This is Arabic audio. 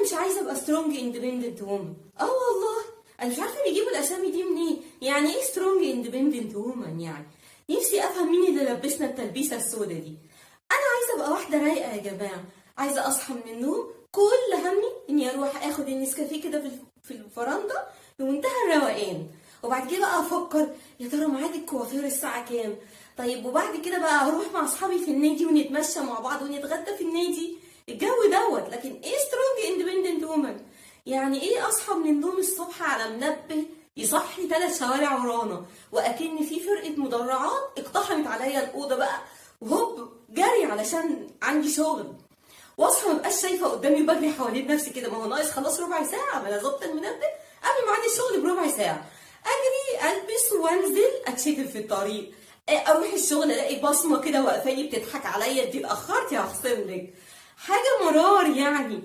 مش عايزه ابقى سترونج اندبندنت وومن. والله انا مش عارفه بيجيبوا الاسامي دي منين. يعني ايه سترونج اندبندنت وومن؟ يعني نفسي افهم مين اللي لبسنا التلبيسه السودا دي. انا عايزه ابقى واحده رايقه يا جماعه. عايزه اصحى من النوم كل همي اني اروح اخد النسكافيه كده في الفرندا بمنتهى الروقان، وبعد كده بقى افكر يا ترى ميعاد الكوافير الساعه كام. طيب وبعد كده بقى اروح مع اصحابي في النادي ونتمشى مع بعض ونتغدى في النادي. الجو دوت. لكن ايه سترونج اندبندنت وومن؟ يعني ايه اصحى من النوم الصبح على منبه يصحي 3 شوارع ورانا، واكن في فرقه مدرعات اقتحمت عليا الاوضه بقى وهوب جري علشان عندي شغل، واصحى مبقاش شايفه قدامي وبجري حوالين نفسي كده. ما هو ناقص خلاص ربع ساعه، ما انا ظبط المنبه قبل ميعاد الشغل بربع ساعه. اجري البس وانزل اتشتم في الطريق، اروح الشغل الاقي بصمه كده واقفاني بتضحك عليا، دي اتاخرتي هخصم لك. حاجه مرار يعني.